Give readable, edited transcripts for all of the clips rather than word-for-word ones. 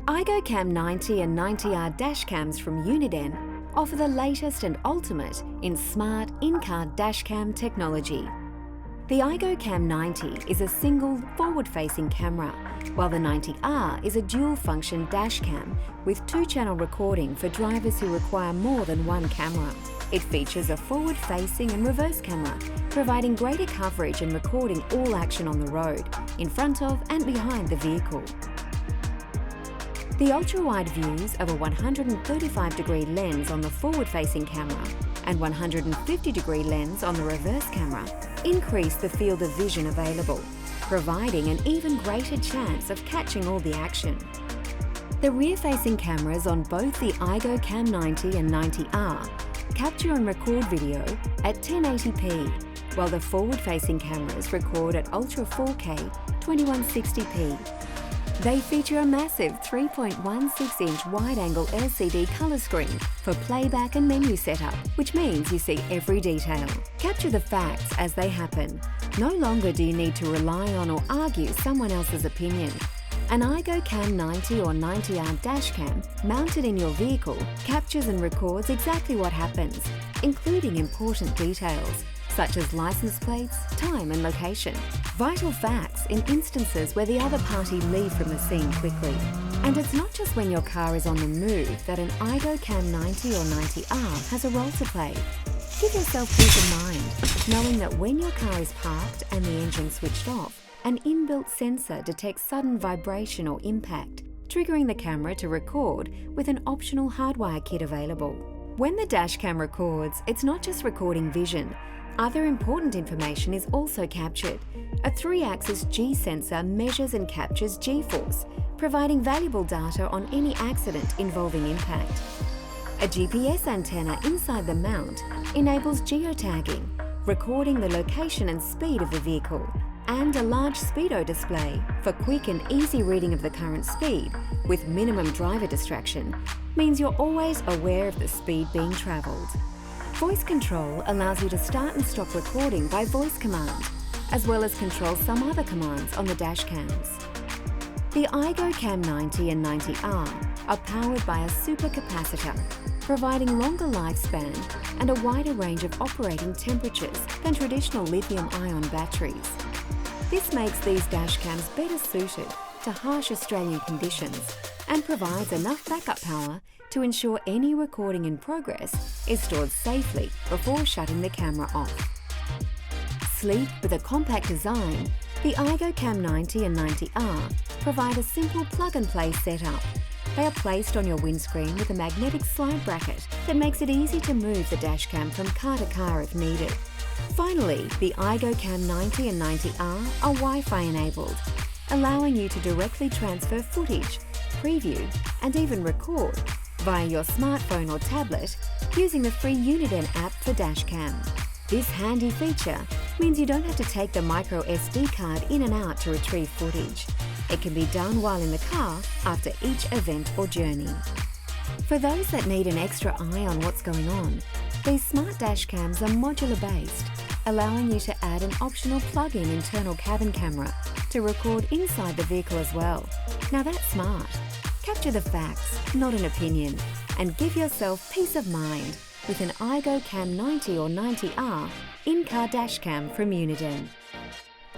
IGO Cam 90 and 90R dash cams from Uniden offer the latest and ultimate in smart in-car dashcam technology. The IGO Cam 90 is a single forward-facing camera, while the 90R is a dual-function dashcam with two-channel recording for drivers who require more than one camera. It features a forward-facing and reverse camera, providing greater coverage and recording all action on the road, in front of and behind the vehicle. The ultra-wide views of a 135-degree lens on the forward-facing camera and 150-degree lens on the reverse camera increase the field of vision available, providing an even greater chance of catching all the action. The rear-facing cameras on both the IGO Cam 90 and 90R capture and record video at 1080p, while the forward-facing cameras record at Ultra 4K 2160p. They feature a massive 3.16-inch wide-angle LCD colour screen for playback and menu setup, which means you see every detail. Capture the facts as they happen. No longer do you need to rely on or argue someone else's opinion. An IGO Cam 90 or 90R dashcam mounted in your vehicle captures and records exactly what happens, including important details such as license plates, time and location, vital facts in instances where the other party leave from the scene quickly. And it's not just when your car is on the move that an IGO Cam 90 or 90R has a role to play. Give yourself peace of mind, knowing that when your car is parked and the engine switched off, an inbuilt sensor detects sudden vibration or impact, triggering the camera to record with an optional hardwire kit available. When the dashcam records, it's not just recording vision. Other important information is also captured. A 3-axis G sensor measures and captures G-force, providing valuable data on any accident involving impact. A GPS antenna inside the mount enables geotagging, recording the location and speed of the vehicle, and a large speedo display for quick and easy reading of the current speed with minimum driver distraction means you're always aware of the speed being travelled. Voice control allows you to start and stop recording by voice command, as well as control some other commands on the dash cams. The IGO Cam 90 and 90R are powered by a supercapacitor, providing longer lifespan and a wider range of operating temperatures than traditional lithium-ion batteries. This makes these dash cams better suited to harsh Australian conditions and provides enough backup power to ensure any recording in progress is stored safely before shutting the camera off. Sleek with a compact design, the IGO Cam 90 and 90R provide a simple plug-and-play setup. They are placed on your windscreen with a magnetic slide bracket that makes it easy to move the dashcam from car to car if needed. Finally, the IGO Cam 90 and 90R are Wi-Fi enabled, allowing you to directly transfer footage, preview and even record via your smartphone or tablet using the free Uniden app for dashcam. This handy feature means you don't have to take the micro SD card in and out to retrieve footage. It can be done while in the car after each event or journey. For those that need an extra eye on what's going on, these smart dashcams are modular-based, allowing you to add an optional plug-in internal cabin camera to record inside the vehicle as well. Now that's smart. Capture the facts, not an opinion, and give yourself peace of mind with an IGO Cam 90 or 90R in-car dashcam from Uniden.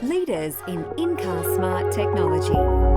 Leaders in in-car smart technology.